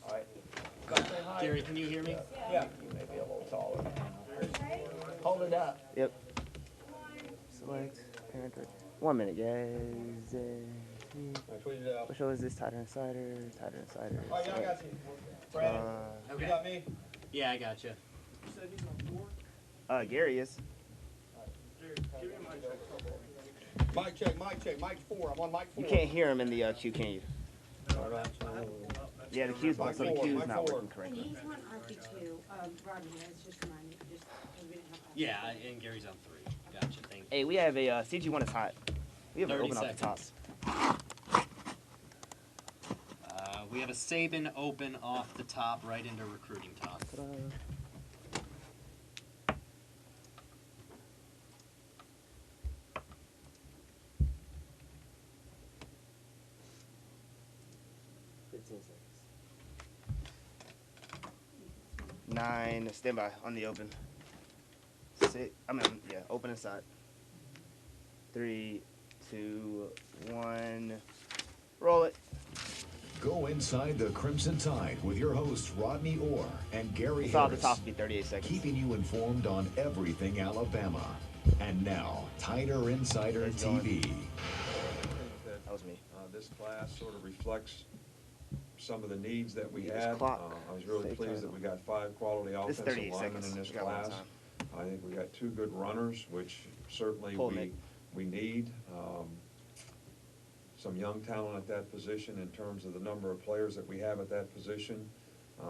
All right. Same height. Gary, can you hear me? Yeah. You may be a little taller. Hold it up. Yep. Select parent. 1 minute, guys. What show is this? Tighter Insider. Tighter Insider. All right, yeah, I got you. Brandon, you got me? Yeah, I got you. You said he's on 4? Gary is. Give me a mic check. Mic check, mic check. Mic 4. I'm on mic 4. You can't hear him in the queue, can you? Yeah, the queue's Mic so the four, queue's mic not four. working And correctly. he's on RP2. Rodney has just reminded me, just because we didn't have. Yeah, and Gary's on 3. Gotcha, thank you. Hey, we have a CG1 is hot. We have it 30 open off the top. seconds. We have a Saban open off the top, right into recruiting talk. Ta-da. Nine, stand by on the open. Open inside. 3, 2, 1, roll it. Go inside the Crimson Tide with your hosts Rodney Orr and Gary It's all the Harris, top be 38 seconds. keeping you informed on everything Alabama. And now, Tighter Insider It's going. TV. That was me. This class sort of reflects some of the needs that we Yeah, this had. clock. I was really Save pleased time. that we got 5 quality This is offensive 38 linemen seconds. in this We got one class. time. I think we got 2 good runners, which certainly Pull, Nick. we need. Some young talent at that position in terms of the number of players that we have at that position.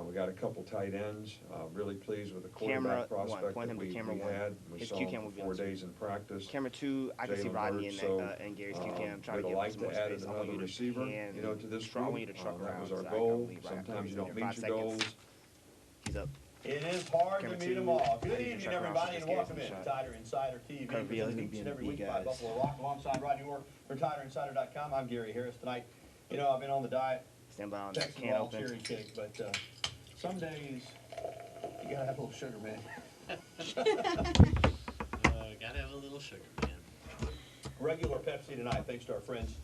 We got a couple tight ends. Really pleased with the Camera quarterback one. prospect Point that him to we camera one. had. We His saw Q him cam will for be 4 on two. days in practice. Camera 2, I can see Jalen Rodney Hurts, so, and Gary's Q cam. Try to would give him like some to more add space. I want another you to receiver, can you know, to this I want group. you to truck That around was our so I can goal. leave right after Sometimes you him. don't 5 meet your seconds. goals. He's up. It is hard Camera to meet them 2, all. Good I need to evening, check around everybody, for and this welcome guy's in to shot. Tighter Insider TV. Cover Presented Beal, each and every beat week by guys. Buffalo Rock, alongside Rodney Orr for TighterInsider.com. I'm Gary Harris tonight. You know, I've been on the diet, Stand by on that Texas can ball, open. cherry cake, but some days you gotta have a little sugar, man. Gotta have a little sugar, man. Regular Pepsi tonight, thanks to our friends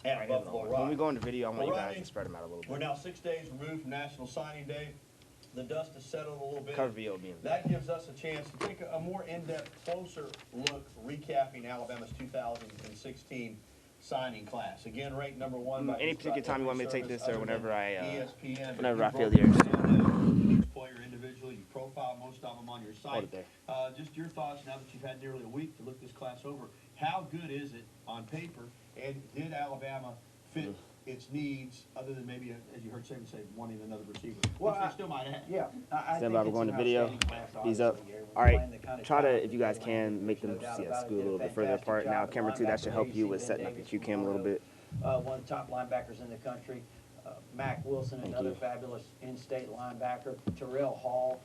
at Right, Buffalo Rock. when we go into video, I want Well, you guys Rodney, to spread them out a little We're bit. now 6 days removed from National Signing Day. The dust has settled a little bit. Cover VO being That gives us a chance to take a more in-depth, closer look, recapping Alabama's 2016 signing class. Again, ranked number 1 by Any particular time you want me to take this, or whenever I ESPN. whenever I feel the the urge. Each player individually, you profile most of them on your Hold site. it there. Just your thoughts now that you've had nearly a week to look this class over. How good is it on paper, and did Alabama fit its needs, other than maybe, as you heard Saban say, wanting another receiver, Well, which they still might have? Yeah, I Stand think by, we're it's going an to video. outstanding class, He's up. obviously, Gary. We're All right, playing the kind of try to, talent if you that guys they can, landed. make them There's no doubt scoot about a it. Did little bit further fantastic apart. job. Now, The camera 2, that should linebacker help you AC, with Ben setting up your Davis Q from cam a little Roanoke, bit. one of the top linebackers in the country. Mac Wilson, Thank another you. fabulous in-state linebacker. Terrell Hall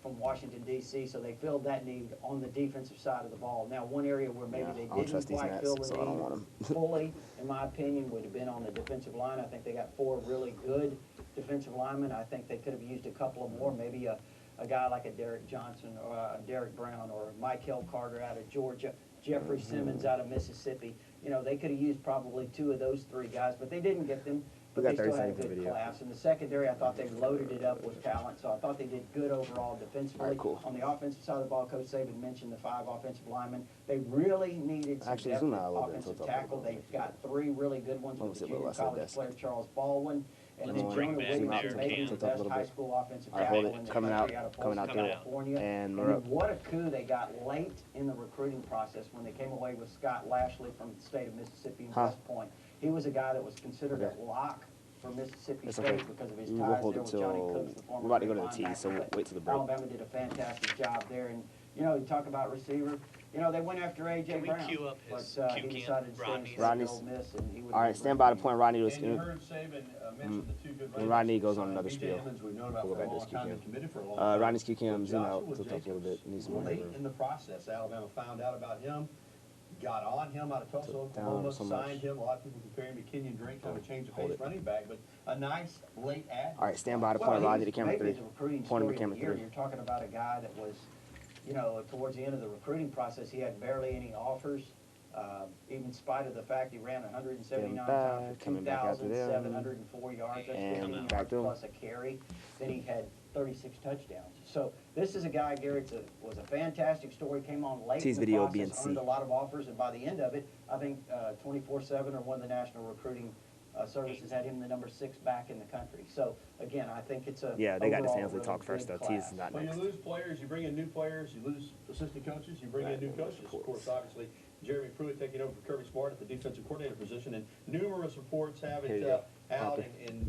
from Washington, D.C., so they filled that need on the defensive side of the ball. Now, one area where maybe Yeah, they I don't didn't trust these quite Nats, fill the so I don't need want 'em. fully, in my opinion, would have been on the defensive line. I think they got 4 really good defensive linemen. I think they could have used a couple of more, maybe a guy like a Derek Johnson or a Derek Brown or Michael Carter out of Georgia, Jeffrey Simmons out of Mississippi. You know, they could have used probably 2 of those 3 guys, but they didn't get them. But We they got 30 still had a seconds of good video. class. In the secondary, I thought they loaded it up with talent, so I thought they did good overall defensively. All right, cool. On the offensive side of the ball, Coach Saban mentioned the 5 offensive linemen. They really needed some Actually, depth zoom at out a little bit offensive so it's up a tackle. little They've bit. got 3 really good ones Let me with see the a little junior less college desk. player Charles Baldwin. And Let's then bring Jonah back Williams, there, maybe Cam. the Tilt up a best little high bit. school offensive All right, tackle hold in it. the Coming country out, out of coming out Folsom, there. California. And And we're then up. what a coup they got late in the recruiting process when they came away with Scott Lashley from the state of Mississippi and West Point. He was a guy that was considered Okay. a lock for Mississippi It's State okay. because of his We'll ties hold there it with Johnny till Cooks, the former we're about to go to the great T, so we'll linebacker. wait till the break. Alabama did a fantastic job there, and you know, you talk about receiver. You know, they went after A.J. Can we Brown, cue up his but Q he cam? decided to stay in Rodney's. State Rodney's. Ole Miss, and he would All right, stand by the point. Rodney was. And you heard Saban mention the 2 good When Rodney goes on running another backs. spiel, B.J. Emmons, we've known about we'll for go a back to long this Q time, cam. been committed for a long time. Rodney's Q cam, zoom Joshua out. Tilt up a little Jacobs, bit. Needs some more late room. in the process, Alabama found out about him, got on him out of Tulsa, Tilt down Oklahoma, so much. signed him. A lot of people compare him to Kenyon Drake, kind of a change of Hold pace it. running back, but a nice late ad. All right, stand by the Well, point. he Rodney was to camera maybe 3. the recruiting Point him to story of camera the year. 3. You're talking about a guy that was, you know, towards the end of the recruiting process, he had barely any offers. Even in spite of the fact he ran 179 Getting times back, for coming back after them. 2,704 yards. That's And 15 back yards to him. plus a carry. Then he had 36 touchdowns. So this is a guy, Garrett, was a fantastic story. Came on late T's in the video process, BNC. earned a lot of offers, and by the end of it, I think 24/7 or one of the national recruiting services had him the number 6 back in the country. So again, I think it's a Yeah, they got to overall Stanley really talk first, good though. T's class. is not When next. you lose players, you bring in new players, you lose assistant coaches, you bring in new coaches. Of course, obviously, Jeremy Pruitt taking over for Kirby Smart at the defensive coordinator position, and numerous reports have Here you it go. out, Okay. and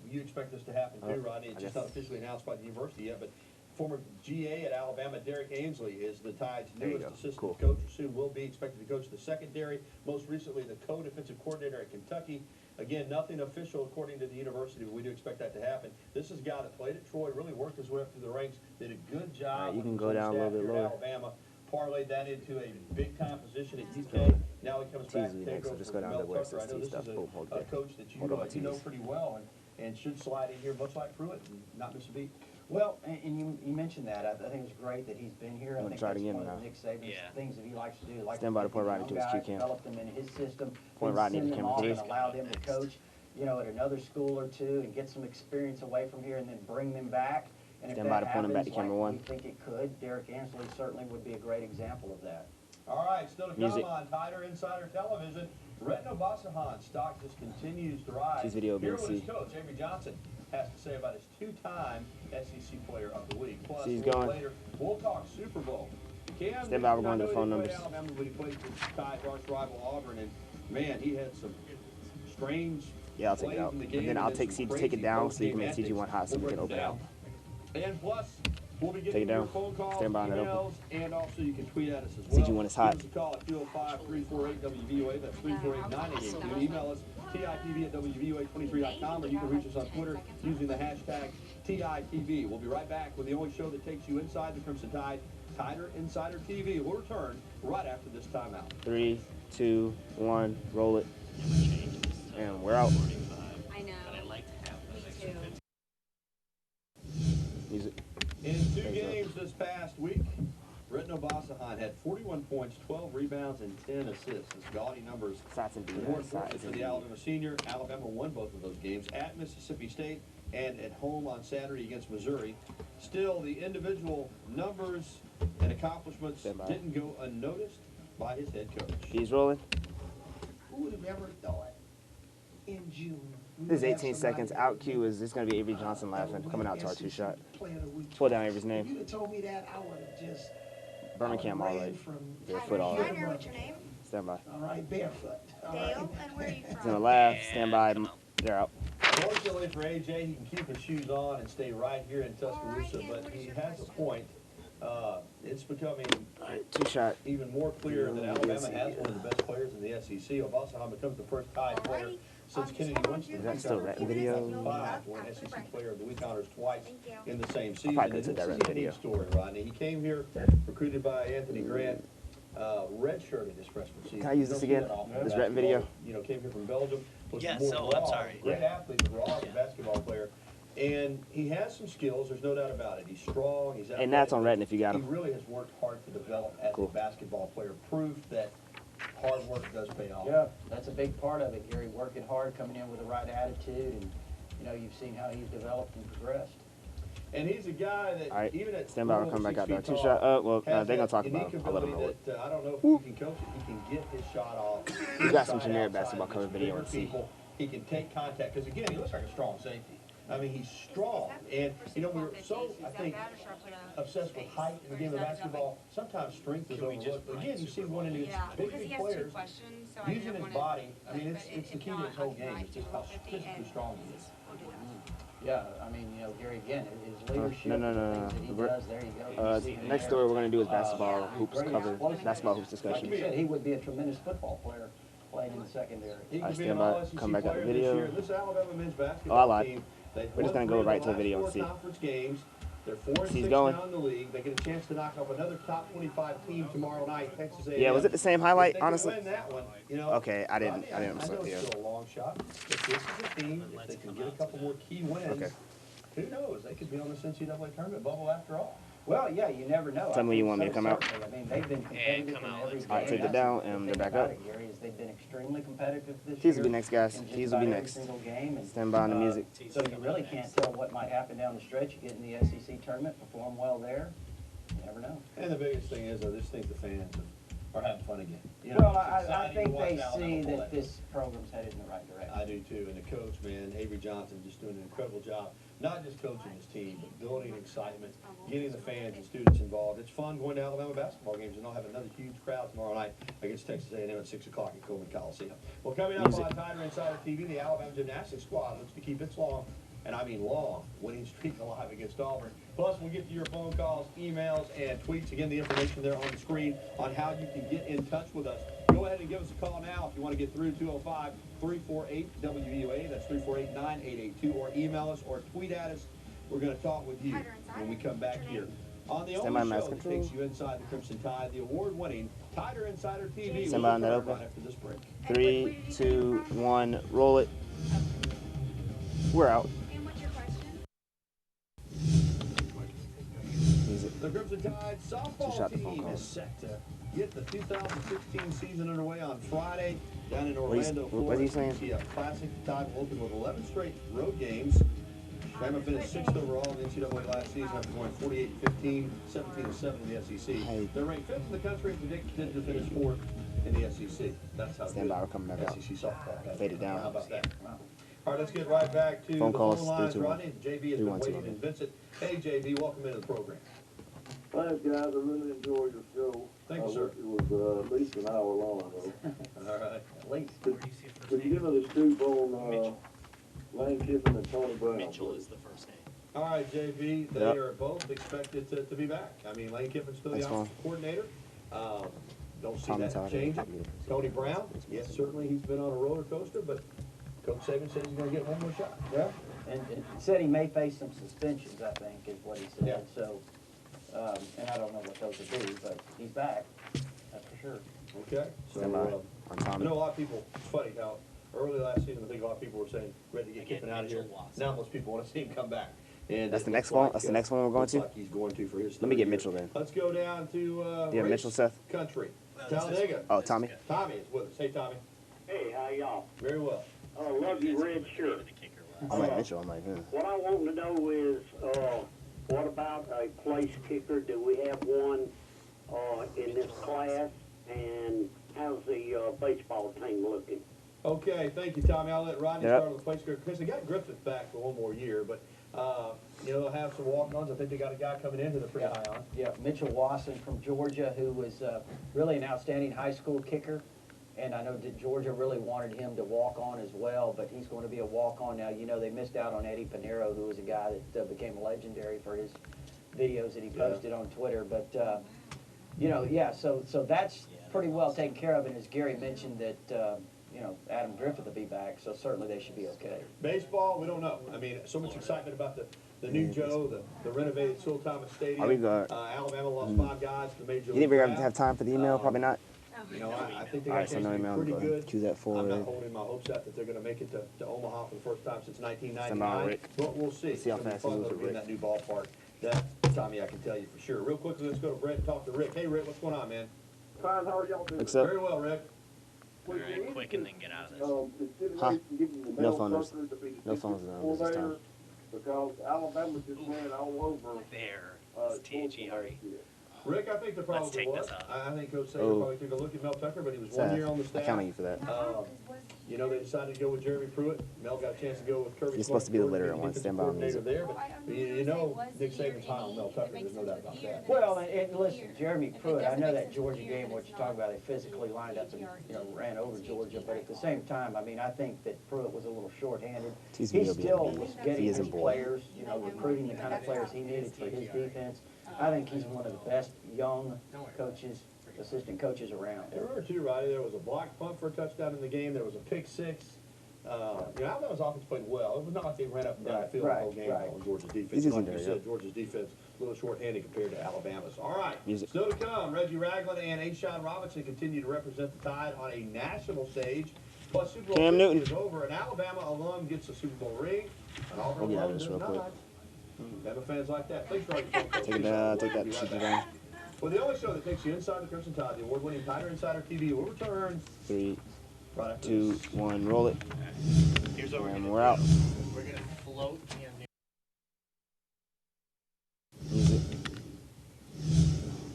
you expect this to happen too, Rodney. It's I just guess. not officially announced by the university yet, but former GA at Alabama, Derek Ainsley, is the Tide's There you newest go. assistant Cool. coach, or soon will be expected to coach the secondary, most recently the co-defensive coordinator at Kentucky. Again, nothing official according to the university, but we do expect that to happen. This is a guy that played at Troy, really worked his way up through the ranks, did a good job. All right, you when can he go was on down a little staff bit here at lower. Alabama, parlayed that into a big-time position at UK. Now he comes back to T's take next, so over just for go down Mel to where it Tucker. I says know T this stuff. is Boom, hold a it. coach that Hold on, you know T's. pretty well and should slide in here much like Pruitt and not miss a beat. Well, and you mentioned that. I think it's great that he's been here. I wanna think try it that's again one or of no? Nick Saban's Yeah. things that he likes to do. Like Stand by to point Rodney to his cue cam. Develop them in his system. Point then Rodney to send them camera off three. and allow them to coach, at another school or two and get some experience away from here and then bring them back. And if Stand by that to point him back to happens, camera like one. we think it could, Derek Ainsley certainly would be a great example of that. All right, still to come Music. on Tider Insider Television. Retno Basahan's stock just continues to rise. His video Here what his BNC. coach, Avery Johnson, has to say about his two-time SEC Player of the Week. Plus, He's a little going. later, we'll talk Super Bowl. Cam, Stand by, we're I going to know the phone he played numbers. Alabama, but he played for Tide's arch rival Auburn, and man, he had some strange Yeah, I'll take it plays out. in the And game, then I'll and take some C to take crazy it down so you can make post-game CG1 hot so we antics. can We'll open break out. it down. And plus, we'll be Take it getting your down. phone calls, Stand by and emails, open. and also you can tweet at us as well. CG1 is hot. Give us a call at 205-348-WVOA. That's 348-9882. Email us, TITV@WVOA23.com, or you can reach us on Twitter using the hashtag TITV. We'll be right back with the only show that takes you inside the Crimson Tide, Tider Insider TV. We'll return right after this timeout. 3, 2, 1, roll it. And we're out. I know. But I like to have Me those too. Music. In two games this past week, Retno Basahan had 41 points, 12 rebounds, and 10 assists. His gaudy numbers. Sides and More B. importantly Sides for and the B. Alabama senior, Alabama won both of those games at Mississippi State and at home on Saturday against Missouri. Still, the individual numbers and accomplishments Stand by. didn't go unnoticed by his head coach. He's rolling. Who would have ever thought in June? we This is would have 18 somebody seconds. that Out would cue is this going to be Avery Johnson that laughing, would coming win out to our SEC 2-shot. Player of the Week. Pull down Avery's If name. you'd have told me that, I would have just. Burner cam all ran right. from Your foot all here right. to Ryder, what's your name? Stand by. All right, barefoot. All Dale, right. and where are you He's going from? to laugh. Stand by. They're out. Fortunately for AJ, he can keep his shoes on and stay right here in Tuscaloosa, Ken, but what is he your has a question? point. It's becoming All right, 2-shot. even more clear that Yeah, Alabama yes, has yeah. one of the best players in the SEC. Obasahan becomes the first Tide player Alrighty. since Just Kennedy hold on to Winston. your Is that still question that for a few minutes, video? and you'll be up Five won after the SEC break. Player of the Week honors twice Thank you. in the same I'll season. probably And put that this right is a video. neat story, Rodney. He came here recruited by Anthony Grant, redshirted his freshman season. Can I use You this don't see again? that often in This basketball. video? Came here from Belgium. Was Yeah, more so, raw, I'm sorry. Great Yeah. athlete, but raw as a basketball player. And he has some skills, there's no doubt about it. He's strong, he's And that's on athletic. Redden if you got He him. really has worked hard to develop as Cool. a basketball player. Proof that hard work does pay off. Yeah, that's a big part of it, Gary, working hard, coming in with the right attitude, and, you've seen how he's developed and progressed. And he's a guy that All right, even at stand by, we'll over come back 6 out there. feet 2-shot. tall, Well, has they're going that to talk about unique him. I'll let him roll ability it. that, I don't know if you can coach it. He can get his shot off. You got some inside, generic outside basketball cover against video bigger and see. people. He can take contact because again, he looks like a strong safety. I mean, he's strong, and we're so I think obsessed with height in the game of basketball. Sometimes strength is overlooked. But again, you see one of these Yeah, big because he has players 2 questions, so I using didn't his want body. I to. mean, it's the key to his whole game. It's just how physically strong he is. Yeah, I mean, Gary, again, his leadership, no, the things that he We're- does, there you go. You see him Next there. story we're going to do is basketball hoops Great cover. explosive. Basketball hoops Like discussion. you said, he would be a tremendous football player playing in the secondary. He I could be stand an by, all-SEC come back out player the this video. year. This Alabama men's Oh, I basketball lied. team, they've We're just won gonna go 3 of right to the last video and 4 see. conference games. They're 4-6 He's going. now in the league. They get a chance to knock off another top 25 team tomorrow night, Texas A&M. Yeah, was it the same If highlight, they can honestly? win that one, Okay, I didn't I know understand. it's Yeah. still a long shot, but this is a team, if they can get a couple more key wins, Okay. who knows? They could be on this NCAA tournament bubble after all. Well, yeah, you never know. Tell me when you want me to come out. Certainly. I mean, they've been competitive come in out, every let's game. go. All right, take it That's down, the and thing they're back about up. it, Gary, is they've been extremely competitive this Keys year. will be next, guys. in just Keys will be about every next. single game, and, Stand by on the music. So you really can't tell what might happen down the stretch. You get in the SEC tournament, perform well there. You never know. And the biggest thing is, I just think the fans are having fun again. You know, Well, it's I exciting to think watch they Alabama see play. that this program's headed in the right direction. I do too, and the coach, man, Avery Johnson, just doing an incredible job, not just coaching his team, but building excitement, getting the fans and students involved. It's fun going to Alabama basketball games, and they'll have another huge crowd tomorrow night against Texas A&M at 6 o'clock at Coleman Coliseum. Well, coming up on Tider Insider TV, the Alabama gymnastics squad looks to keep its long, and I mean long, winning streak alive against Auburn. Plus, we'll get to your phone calls, emails, and tweets. Again, the information there on the screen on how you can get in touch with us. Go ahead and give us a call now if you want to get through 205-348-WVUA. That's 348-9882. Or email us or tweet at us. We're going to talk with you when we come back here. On the only show that takes you inside the Crimson Tide, the award-winning Tider Insider TV. Stand by on that We'll open. right after this break. 3, 2, 1, roll it. We're out. And what's your question? Music. The Crimson Tide Just shot softball the phone team call. is set to get the 2016 season underway on Friday down in What Orlando, are you Florida. saying? The Classic Tide will open with 11 straight road games. Bama finished 6th overall in the NCAA last season after going 48-15, 17-7 in the SEC. Hey. They're ranked 5th in the country and predicted to finish 4th in the SEC. That's how Stand good by, we're coming back out. SEC softball has Fade it been. down. How about that? All right, let's get right back to Phone the calls, phone lines. 321. Rodney, JB has been 312. waiting in Vincent. Hey, JB, welcome into the program. Thanks, guys. I really enjoyed your show. Thank you, sir. It was at least an hour long, though. All right. At least. Could you give us a scoop on Lane Kiffin and Tony Brown? Mitchell is the first name. All right, JB, they Yep. are both expected to be back. I mean, Lane Kiffin's still the Thanks, offensive coordinator. Don't see Tommy that Todd. changing. Tony Brown, yes, certainly he's been on a roller coaster, but Coach Saban says he's going to get one more shot. Yeah, and said he may face some suspensions, I think, is what he said. Yeah. So, and I don't know what those would be, but he's back, that's for sure. Okay, so Stand by on I Tommy. know a lot of people, it's funny how early last season, I think a lot of people were saying, ready to get Again, Kiffin out of here. Mitchell Watson. Now most people want to see him come back. And That's it the looks next one? like, That's the next one we're going looks to? like he's going to for his Let me third get year. Mitchell then. Let's go down to Yeah, race Mitchell, Seth. country. Well, this is- Talladega. Oh, Tommy. Tommy is with us. Hey, Tommy. Hey, how y'all? Very well. Love you, red shirt. The kicker I'm like Mitchell. I'm like, What I want to know is, what about a place kicker? Do we have one in this class? And how's the baseball team looking? Okay, thank you, Tommy. I'll let Rodney Yep. start on the place because they got Griffith back for one more year, but they'll have some walk-ons. I think they got a guy coming in who they're pretty high on. Yeah, Mitchell Watson from Georgia, who was really an outstanding high school kicker. And I know that Georgia really wanted him to walk on as well, but he's going to be a walk-on now. You know, they missed out on Eddie Pinero, who was a guy that became legendary for his videos that he posted on Twitter. But, so that's pretty well taken care of. And as Gary mentioned that, Adam Griffith will be back, so certainly they should be okay. Baseball, we don't know. I mean, so much excitement about the new Joe, the renovated Sewell Thomas Stadium. Are we good? Alabama lost 5 guys to the major You league think we're going draft. to have time for the email? Probably not. I think they All got right, so a chance no to be email. pretty Go good. Cue that forward. I'm not holding my hopes out that they're going to make it to Omaha for the first time since Stand by, 1999. Rick. But we'll see. See how It's gonna be fast he fun moves to with be in Rick. that new ballpark. That, Tommy, I can tell you for sure. Real quickly, let's go to Brett and talk to Rick. Hey, Rick, what's going on, man? Fine, how are y'all doing? What's up? Very well, Rick. All right, quick and then get out of this. Huh? No phone numbers. No phones numbers this time. Because Alabama just went all over. There. It's THERE. Rick, I think the problem take was, this up. I think Coach Saban Oh. probably took a look at Mel Tucker, but he was Seth, 1 year on the I staff. count on you for that. They decided to go with Jeremy Pruitt. Mel got a chance to go with Kirby. You're supposed to be the Smart, leader at the one. defensive Stand by on coordinator music. there, but Nick Saban's high on Mel Tucker. There's no doubt about that. Well, and listen, Jeremy Pruitt, I know that Georgia game, what you're talking about, they physically lined up and, ran over Georgia, but at the same time, I mean, I think that Pruitt was a little shorthanded. TCV He will be still able to was beat. getting He is his a boy. players, recruiting the kind of players he needed for his defense. I think he's one of the best young coaches, assistant coaches around. And remember too, Roddy, there was a blocked punt for a touchdown in the game. There was a pick six. Alabama's offense played well. It was not like they ran up and down the field the whole game on Georgia's defense. He's Like in you there, said, yeah. Georgia's defense a little shorthanded compared to Alabama's. All right, Music. still to come. Reggie Ragland and A'Shawn Robinson continue to represent the Tide on a national stage. Plus, Super Bowl Cam 50 Newton. is over. An Alabama alum gets a Super Bowl ring. An Auburn We'll get out of alum this does real quick. not. Bama fans like that. Thanks for all your phone calls. Take it down. Take that. We'll be Shoot right it back. down. Well, the only show that takes you inside the Crimson Tide, the award-winning Tider Insider TV, will return 3, right after 2, this. 1. Roll it. Here's what And we're out. We're gonna float him. Music.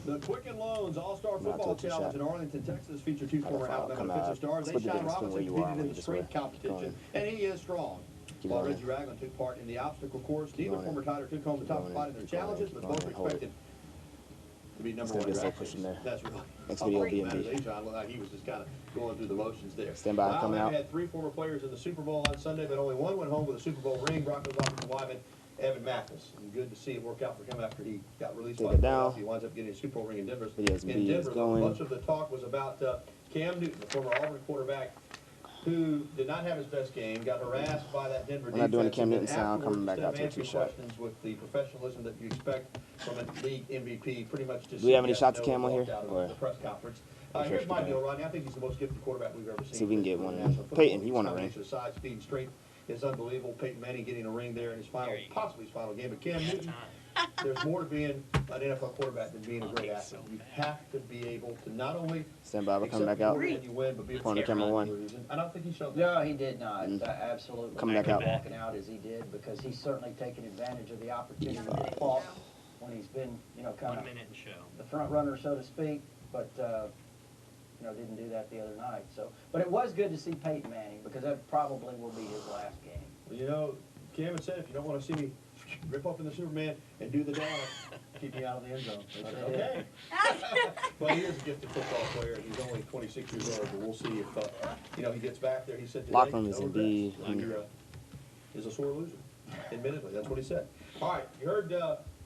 The Quicken Loans All-Star Football took the Challenge shot. in Arlington, Texas featured 2 former Come Alabama out. defensive stars. Split the Sean difference between Robinson where you are competed when in you the just strength went. competition, and he is strong. Keep While going. Reggie Ragland took part in the obstacle course, neither going. former Tider took home the top Keep spot in their going. Keep going. challenges, but Keep both going. Hold expected to be number It's gonna one be a slow draft push in picks. there. That's really. Next video will be in John B. looked like he was just kind of going through the motions there. Stand by, coming Alabama out. had 3 former players in the Super Bowl on Sunday, but only one went home with a Super Bowl ring. Broncos offensive lineman Evan Mathis. And good to see it work out for him after he got released Take by it the down. playoffs. He winds up getting a Super Bowl ring in Denver. Video's In B is Denver, though, going. much of the talk was about Cam Newton, the former Auburn quarterback, who did not have his best game, got harassed by that Denver I'm not doing the defense, Cam and Newton then sound, coming afterwards, back out to a instead of two-shot. answering questions with the professionalism that you expect from a league MVP, pretty much just Do we have any said shots yes, of no, Cam on and here, walked out or- of the press conference. Sure Here's if my you deal, can. Rodney. I think he's the most gifted quarterback we've ever seen. See if we can get one in. National Football Peyton, League. he won a Combination ring. of size, speed, and strength is unbelievable. Peyton Manning getting a ring there in his final, possibly his final game. But Cam Newton, there's more to being an NFL quarterback than being a great athlete. You have to be able to not only Stand by. We're coming accept back out. the award and you win, but be Corner camera one. I don't think he showed that. No, he did not. Absolutely. Coming back out. Walking out as he did, because he's certainly taken advantage of the opportunity to talk when he's been, you know, kind 1 of minute and show. the front runner, so to speak, but, you know, didn't do that the other night. So, but it was good to see Peyton Manning, because that probably will be his last game. Well, you know, Cam had said, if you don't want to see me rip open the Superman and do the dance, keep me out of the end zone. I said, okay. Well, he is a gifted football player, and he's only 26 years old, but we'll see if, you know, he gets back there. He said today, Locker room is no in B. regrets. He is a sore loser, admittedly. That's what he said. All right, you heard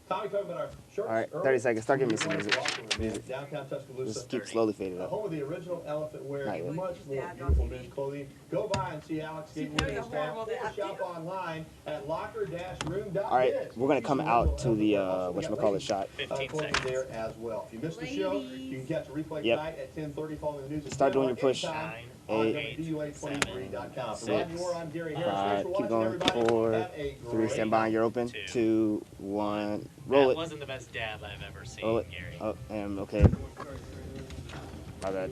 Tommy talking about our shirts. All right, earlier. 30 seconds. Start giving me some We're going to music. the locker room, man. Downtown Tuscaloosa. Just keep slowly fading The up. home of the original elephant wear, Not yet. much more beautiful men's clothing. Go by and see Alex Gateway and staff, or shop online at locker-room.biz. All right, we're gonna come out to the whatchamacallit shot. 15 clothing seconds. there as well. If you missed the show, you can catch a replay Yep. tonight at 10:30 following the news. Start doing your push. 9, 8, WDUA23.com. For 6, Rodney Moore, I'm Gary Harris. Thanks 5, for keep watching, going. everybody. 4, Have a 3, great stand by, you're open. 2, 1, roll That it. wasn't the best dab I've ever seen, Roll it. Gary. Oh, okay. My bad.